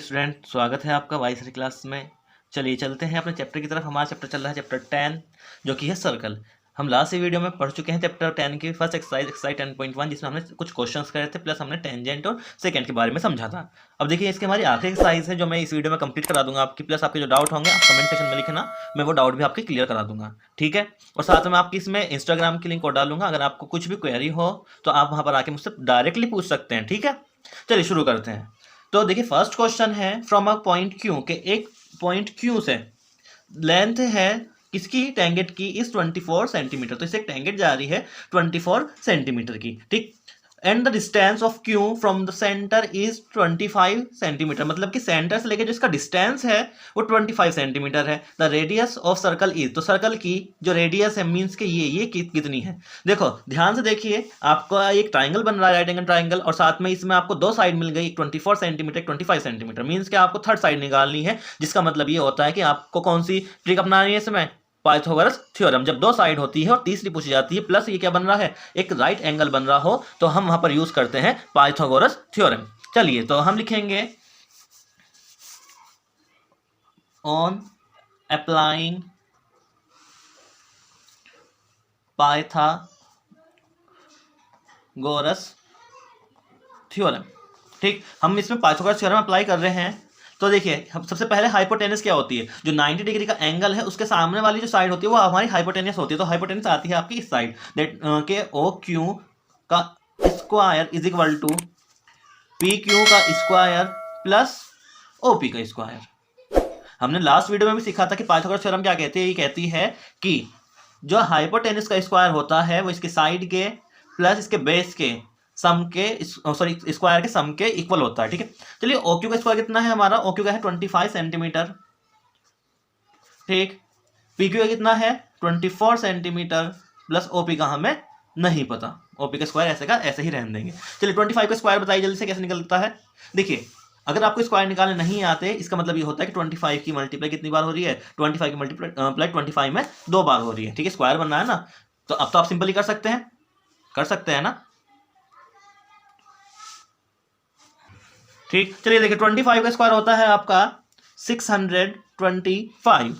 Student, स्वागत है आपका वाई सर क्लास में। चलिए चलते हैं अपने चैप्टर की तरफ। हमारा चैप्टर चल रहा है चैप्टर 10, जो कि है सर्कल। हम लास्ट वीडियो में पढ़ चुके हैं चैप्टर 10 की फर्स्ट एक्सरसाइज 10.1, जिसमें हमने कुछ क्वेश्चंस करे थे, प्लस हमने टेंजेंट और सेकंड के बारे में समझा था। अब देखिए, इसकी हमारी आखिरी एक्सरसाइज है जो मैं इस वीडियो में कंप्लीट करा दूंगा आपकी। प्लस आपके जो डाउट होंगे आप कमेंट सेक्शन में लिखना, मैं वो डाउट भी आपके क्लियर करा दूंगा, ठीक है। और साथ में आपकी इसमें इंस्टाग्राम की लिंक और डालूंगा। अगर आपको कुछ भी क्वेरी हो तो आप वहाँ पर आके मुझसे डायरेक्टली पूछ सकते हैं, ठीक है। चलिए शुरू करते हैं। तो देखिए, फर्स्ट क्वेश्चन है फ्रॉम अ पॉइंट क्यू, के एक पॉइंट क्यू से लेंथ है किसकी, टेंजेंट की, इस 24 सेंटीमीटर। तो इसे एक टेंजेंट जा रही है 24 सेंटीमीटर की, ठीक। And the distance of Q from the centre is 25 centimetre. मतलब कि सेंटर से लेकर जो इसका डिस्टेंस है वो 25 सेंटीमीटर है। The radius of circle is, तो सर्कल की जो रेडियस है मीन्स के ये कितनी है। देखो ध्यान से देखिए, आपको एक ट्राइंगल बन रहा है, राइट एंगल ट्राइंगल, और साथ में इसमें आपको दो साइड मिल गई, 24 सेंटीमीटर 25 सेंटीमीटर। मीन्स कि आपको थर्ड साइड निकालनी है, जिसका मतलब ये होता है कि आपको कौन सी ट्रिक अपनानी है इसमें, पाइथागोरस थ्योरम। जब दो साइड होती है और तीसरी पूछी जाती है, प्लस ये क्या बन रहा है, एक राइट एंगल बन रहा हो, तो हम वहां पर यूज करते हैं पाइथागोरस थ्योरम। चलिए तो हम लिखेंगे ऑन अप्लाइंग पाइथागोरस थ्योरम, ठीक। हम इसमें पाइथागोरस थ्योरम अप्लाई कर रहे हैं। तो देखिए, हम सबसे पहले हाइपोटेनस क्या होती है, जो 90 डिग्री का एंगल है उसके सामने वाली जो साइड होती है वो हमारी हाइपोटेनस होती है। तो हाइपोटेनस आती है आपकी इस साइड, दैट के ओ क्यू का square is equal to P Q का स्क्वायर प्लस ओ पी का स्क्वायर। हमने लास्ट वीडियो में भी सीखा था कि पाइथागोरस थ्योरम क्या कहती है। ये कहती है कि जो हाइपोटेनस का स्क्वायर होता है वो इसके साइड के प्लस इसके बेस के सम के, सॉरी स्क्वायर के सम के इक्वल होता है, ठीक है। चलिए, ओक्यू का स्क्वायर कितना है हमारा, ओक्यू का है 25 सेंटीमीटर, ठीक। पीक्यू का कितना है 24 सेंटीमीटर, प्लस ओपी का हमें नहीं पता। ओपी का स्क्वायर ऐसे का ऐसे ही रहने देंगे। चलिए 25 का स्क्वायर बताइए जल्दी से कैसे निकलता है। देखिए, अगर आपको स्क्वायर निकालने नहीं आते, इसका मतलब ये होता है कि 25 की मल्टीप्लाई कितनी बार हो रही है, 25 की मल्टीप्लाई 25 में 2 बार हो रही है, ठीक है। स्क्वायर बनना है ना, तो अब तो आप सिंपली कर सकते हैं ना, ठीक। चलिए देखिए, 25 का स्क्वायर होता है आपका 625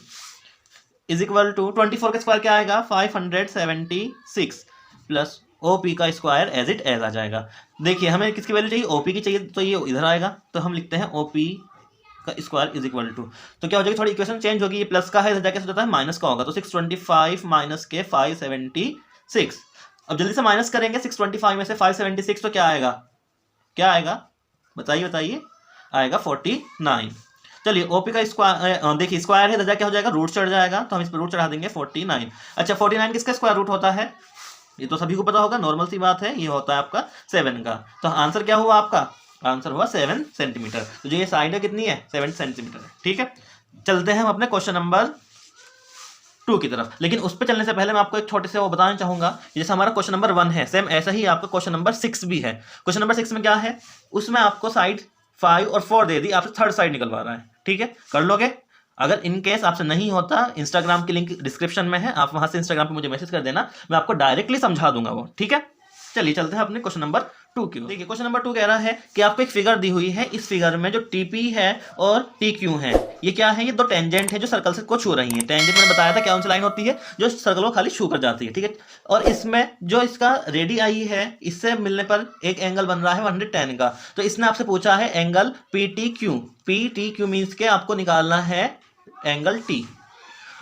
इज इक्वल टू 24 का स्क्वायर क्या आएगा 576 प्लस ओपी का स्क्वायर एज इट एज आ जाएगा। देखिए, हमें किसकी वैल्यू चाहिए, ओपी की चाहिए, तो ये इधर आएगा, तो हम लिखते हैं ओपी का स्क्वायर इज इक्वल टू, तो क्या हो जाएगी, थोड़ी इक्वेशन चेंज होगी, ये प्लस का है, इधर जाके सोचता है माइनस का होगा, तो 625 माइनस के 576। अब जल्दी से माइनस करेंगे 625 में से 576, तो क्या आएगा बताइए आएगा 49। चलिए, ओपी का स्क्वायर, देखिए स्क्वायर है, क्या हो जाएगा, रूट चढ़ जाएगा, तो हम इस पर रूट चढ़ा देंगे 49। अच्छा, 49 किसका स्क्वायर रूट होता है, ये तो सभी को पता होगा, नॉर्मल सी बात है, ये होता है आपका 7 का। तो आंसर क्या हुआ आपका, आंसर हुआ 7 सेंटीमीटर। तो जो ये साइड है कितनी है, 7 सेंटीमीटर है, ठीक है। चलते हैं हम अपने क्वेश्चन नंबर 2 की तरफ। लेकिन उस पर चलने से पहले मैं आपको एक छोटे से वो बताना चाहूंगा, जैसे हमारा क्वेश्चन नंबर 1 है, सेम ऐसा ही आपका क्वेश्चन नंबर 6 भी है। क्वेश्चन नंबर 6 में क्या है, उसमें आपको साइड 5 और 4 दे दी, आपसे थर्ड साइड निकलवा रहा है, ठीक है। कर लोगे, अगर इन केस आपसे नहीं होता, इंस्टाग्राम की लिंक डिस्क्रिप्शन में है, आप वहां से इंस्टाग्राम पे मुझे मैसेज कर देना, मैं आपको डायरेक्टली समझा दूंगा वो, ठीक है। चलिए चलते हैं अपने क्वेश्चन नंबर 2 की। देखिए, क्वेश्चन नंबर 2 कह रहा है कि आपको एक फिगर दी हुई है, इस फिगर में जो टीपी है और टीक्यू है, ये क्या है, ये दो टेंजेंट है जो सर्कल से को छू रही है। टेंजेंट मैंने बताया था क्या, उनसे लाइन होती है जो सर्कल को खाली छू कर जाती है, ठीक है। और इसमें जो इसका रेडियाई है, इससे मिलने पर एक एंगल बन रहा है 110 का। तो इसने आपसे पूछा है angle P T Q means के आपको निकालना है एंगल टी।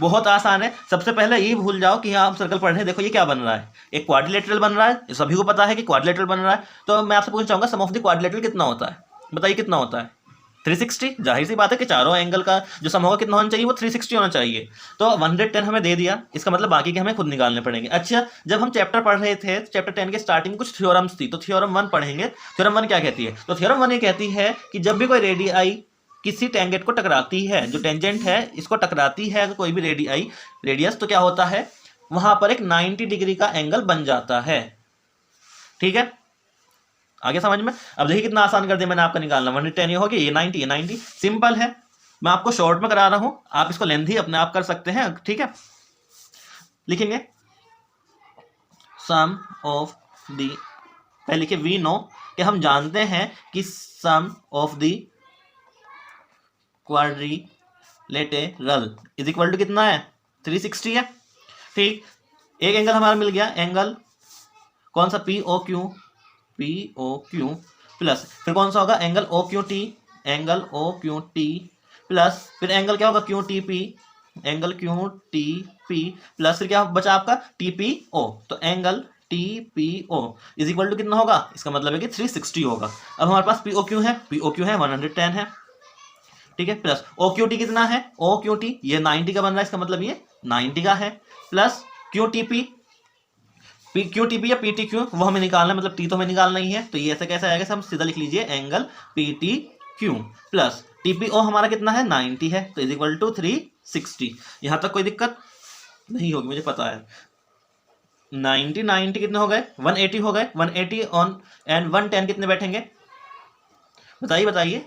बहुत आसान है, सबसे पहले ये भूल जाओ कि यहाँ हम सर्कल पढ़ रहे हैं। देखो ये क्या बन रहा है, एक क्वाड्रिलेटरल बन रहा है, सभी को पता है कि क्वाड्रिलेटरल बन रहा है। तो मैं आपसे पूछना चाहूंगा, सम ऑफ द क्वाड्रिलेटरल कितना होता है, बताइए कितना होता है, 360। जाहिर सी बात है कि चारों एंगल का जो सम होगा कितना होना चाहिए, वो 360 होना चाहिए। तो 110 हमें दे दिया, इसका मतलब बाकी के हमें खुद निकालने पड़ेंगे। अच्छा, जब हम चैप्टर पढ़ रहे थे, चैप्टर 10 के स्टार्टिंग में कुछ थ्योरम्स थी, तो थ्योरम 1 पढ़ेंगे। थ्योरम 1 क्या कहती है, तो थ्योरम 1 ये कहती है कि जब भी कोई रेडियाई किसी टेंजेंट को टकराती है, जो टेंजेंट है इसको टकराती है अगर कोई भी रेडियस, तो क्या होता है, वहां पर एक 90 डिग्री का एंगल बन जाता है, ठीक है। आगे समझ में। अब देखिए कितना आसान कर दिया मैंने आपका निकालना, 110 ये हो गया, ये 90 सिंपल है। मैं आपको शॉर्ट में करा रहा हूं, आप इसको लेंथी अपने आप कर सकते हैं, ठीक है। लिखेंगे सम ऑफ दी, पहले लिखे वी नो, कि हम जानते हैं कि sum of the quadrilateral is equal to कितना है 360 है। ठीक, एक एंगल हमारा मिल गया, एंगल कौन सा पी ओ क्यू प्लस फिर कौन सा होगा angle O Q T plus फिर एंगल क्या होगा क्यू टी पी प्लस फिर क्या बचा आपका टी पी ओ। तो angle T P O is equal to कितना होगा, इसका मतलब है कि 360 होगा। अब हमारे पास पी ओ क्यू है 110 है। ठीक है, प्लस ओ क्यू टी कितना है, ओ क्यू टी ये 90 का बन रहा है, इसका मतलब ये 90 का है, plus Q T P Q T P या पी टी क्यू वो हमें निकालना है, मतलब टी तो हमें निकालना ही है, तो ये ऐसे कैसे आएगा, हम सीधा लिख लीजिए angle P T Q plus T P O हमारा कितना है 90 है, तो इज इक्वल टू 360। यहां तक कोई दिक्कत नहीं होगी मुझे पता है। 90 कितने हो गए 180 हो गए, 180 ऑन एंड 110 कितने बैठेंगे बताइए।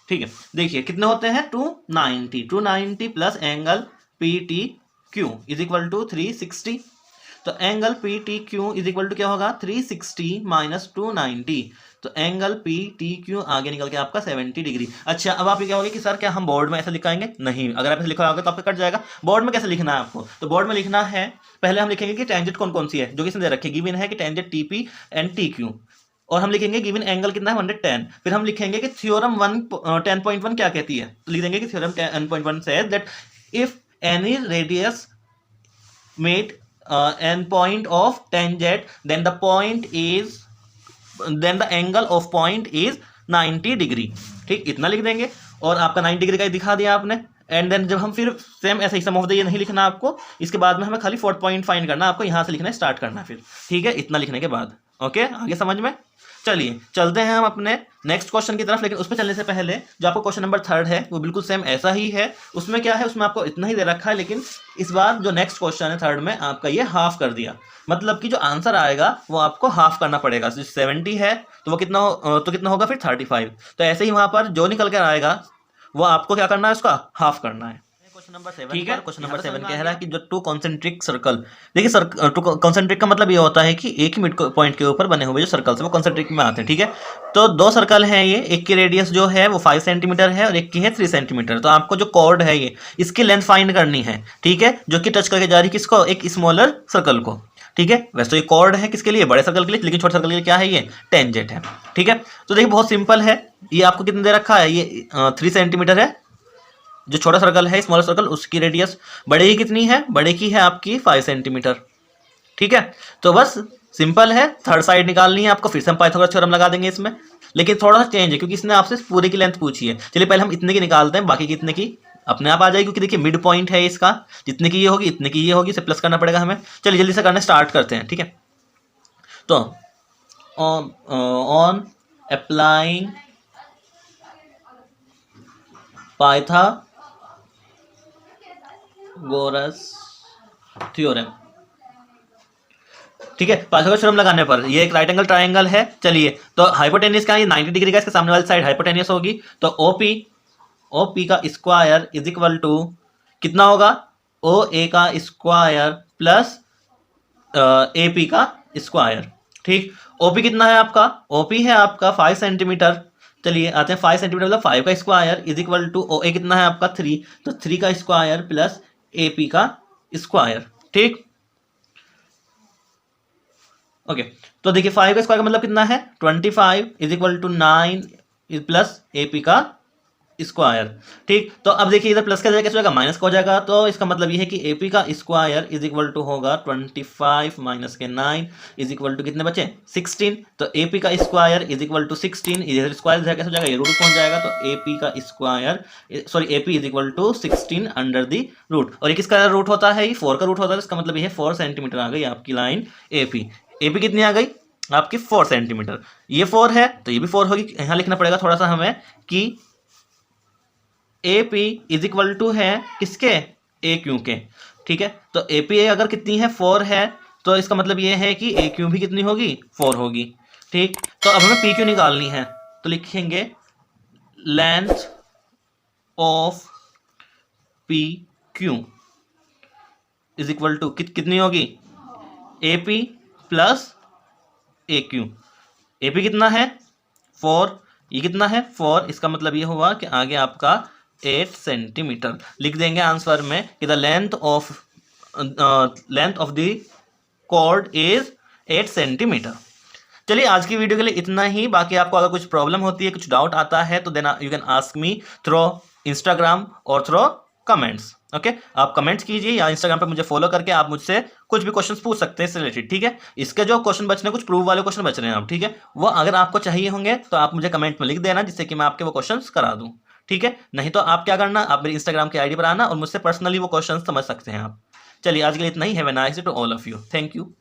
ठीक है, देखिए कितने होते हैं 290 plus angle P T Q is equal to 360। तो angle P T Q is equal to क्या होगा 360 माइनस 290, तो एंगल पी टी क्यू आगे निकल के आपका 70 डिग्री। अच्छा, अब आप ये क्या होगा कि सर क्या हम बोर्ड में ऐसे लिखाएंगे, नहीं, अगर आप ऐसे लिखा होगा तो आपका कट जाएगा। बोर्ड में कैसे लिखना है आपको, तो बोर्ड में लिखना है पहले हम लिखेंगे कि टेंजेंट कौन कौन सी है, जो कि इसमें दे रखी गिवन है कि tangent T P and T Q, और हम लिखेंगे गिवन एंगल कितना है 110। फिर हम लिखेंगे कि थ्योरम 10.1 क्या कहती है, तो लिख देंगे कि theorem 10.1 says that if any radius made an point of tangent then the angle of point is 90 degree. ठीक, इतना लिख देंगे और आपका 90 डिग्री का ही दिखा दिया आपने। एंड देन जब हम फिर सेम ऐसे ही सम ऑफ द ये नहीं लिखना आपको, इसके बाद में हमें खाली 4 पॉइंट फाइंड करना, आपको यहाँ से लिखना स्टार्ट करना फिर। ठीक है, इतना लिखने के बाद ओके, आगे समझ में। चलिए चलते हैं हम अपने नेक्स्ट क्वेश्चन की तरफ, लेकिन उसमें चलने से पहले जो आपको क्वेश्चन नंबर 3 है वो बिल्कुल सेम ऐसा ही है। उसमें क्या है, उसमें आपको इतना ही दे रखा है, लेकिन इस बार जो नेक्स्ट क्वेश्चन है 3 में आपका ये हाफ कर दिया, मतलब कि जो आंसर आएगा वो आपको हाफ करना पड़ेगा। 70 है तो वो कितना होगा फिर 35। तो ऐसे ही वहां पर जो निकल कर आएगा वो आपको क्या करना है, उसका हाफ करना है। क्वेश्चन नंबर 7, ठीक है, क्वेश्चन नंबर 7 कह रहा है कि जो 2 कॉन्सेंट्रिक सर्कल, देखिए सर 2 कॉन्सेंट्रिक का मतलब ये होता है कि एक ही मिड पॉइंट के ऊपर बने हुए जो सर्कल्स है वो कॉन्सेंट्रिक में आते हैं। ठीक है, तो 2 सर्कल हैं ये, एक की रेडियस जो है वो 5 सेंटीमीटर है और एक की है 3 सेंटीमीटर। तो आपको जो कॉर्ड है ये इसकी लेंथ फाइंड करनी है। ठीक है, जो कि टच करके जा रही है किसको, एक स्मॉलर सर्कल को। ठीक है, वैसे तो ये कॉर्ड है किसके लिए, बड़े सर्कल के लिए, लेकिन छोटे सर्कल के लिए क्या है, ये टेंजेंट है। ठीक है, तो देखिए बहुत सिंपल है, ये आपको कितने दे रखा है, ये 3 सेंटीमीटर है, जो छोटा सर्कल है स्मॉलर सर्कल उसकी रेडियस बड़े की कितनी है, बड़े की है आपकी 5 सेंटीमीटर। ठीक है, तो बस सिंपल है, थर्ड साइड निकालनी है आपको, फिर से हम पाइथागोरस थ्योरम लगा देंगे इसमें, लेकिन थोड़ा सा चेंज है क्योंकि इसने आपसे पूरे की लेंथ पूछी है। चलिए पहले हम इतने की निकालते हैं, बाकी कितने की अपने आप आ जाएगी, क्योंकि देखिए मिड पॉइंट है इसका, जितने की ये होगी इतने की ये होगी, इसे प्लस करना पड़ेगा हमें। चलिए जल्दी से करना स्टार्ट करते हैं। ठीक है, तो ऑन अप्लाइंग पाइथागोरस थ्योरम, ठीक है, पाइथागोरस थ्योरम लगाने पर ये एक राइट एंगल ट्राइंगल है। चलिए, तो हाइपोटेन्यूज का ये 90 डिग्री का, इसके सामने वाली साइड हाइपोटेन्यूज होगी, तो ओपी का स्क्वायर इज इक्वल टू कितना होगा, ओ ए का स्क्वायर प्लस ए पी का स्क्वायर। ठीक, ओपी कितना है आपका, ओपी है आपका 5 सेंटीमीटर। चलिए आते हैं 5 सेंटीमीटर मतलब 5 का square is equal to O A कितना है आपका 3, तो 3 का स्क्वायर प्लस ए पी का स्क्वायर। ठीक, ओके, तो देखिए 5 का स्क्वायर का मतलब कितना है 25 is equal to 9 plus A P का स्क्वायर। ठीक, तो अब देखिए इधर प्लस का जगह कैसे हो जाएगा, माइनस का हो जाएगा, तो इसका मतलब ये है कि ए पी का स्क्वायर इज इक्वल टू होगा 25 माइनस के 9 इज इक्वल टू कितने बचे 16, तो ए पी का स्क्वायर इज इक्वल टू 16, इधर स्क्वायर कैसे हो जाएगा, ये रूट पहुंच जाएगा, तो ए पी का square A P is equal to 16 under the root, और ये किसका रूट होता है, ये 4 का रूट होता है, इसका मतलब ये 4 सेंटीमीटर आ गई आपकी लाइन ए पी कितनी आ गई आपकी 4 सेंटीमीटर, ये 4 है तो ये भी 4 होगी। यहाँ लिखना पड़ेगा थोड़ा सा हमें कि A P is equal to है किसके, ए क्यू के। ठीक है, तो ए पी अगर कितनी है 4 है, तो इसका मतलब ये है कि ए क्यू भी कितनी होगी 4 होगी। ठीक, तो अब हमें पी क्यू निकालनी है, तो लिखेंगे length of P Q is equal to कितनी होगी, A P plus A Q. A P कितना है 4, ये कितना है 4, इसका मतलब ये हुआ कि आगे आपका 8 सेंटीमीटर। लिख देंगे आंसर में कि the length of the chord is 8 centimetre. चलिए आज की वीडियो के लिए इतना ही। बाकी आपको अगर कुछ प्रॉब्लम होती है, कुछ डाउट आता है, तो then you can ask me through Instagram और थ्रू कमेंट्स। ओके, आप कमेंट्स कीजिए या इंस्टाग्राम पे मुझे फॉलो करके आप मुझसे कुछ भी क्वेश्चंस पूछ सकते हैं इससे रिलेटेड। ठीक है, इसके जो क्वेश्चन बच रहे हैं, कुछ प्रूफ वाले क्वेश्चन बच रहे हैं आप, ठीक है, वो अगर आपको चाहिए होंगे तो आप मुझे कमेंट में लिख देना, जिससे कि मैं आपके वो क्वेश्चन करा दूँ। ठीक है, नहीं तो आप क्या करना, आप मेरी इंस्टाग्राम की आईडी पर आना और मुझसे पर्सनली वो क्वेश्चन समझ सकते हैं आप। चलिए आज के लिए इतना ही। Have a nice day to all of you. Thank you.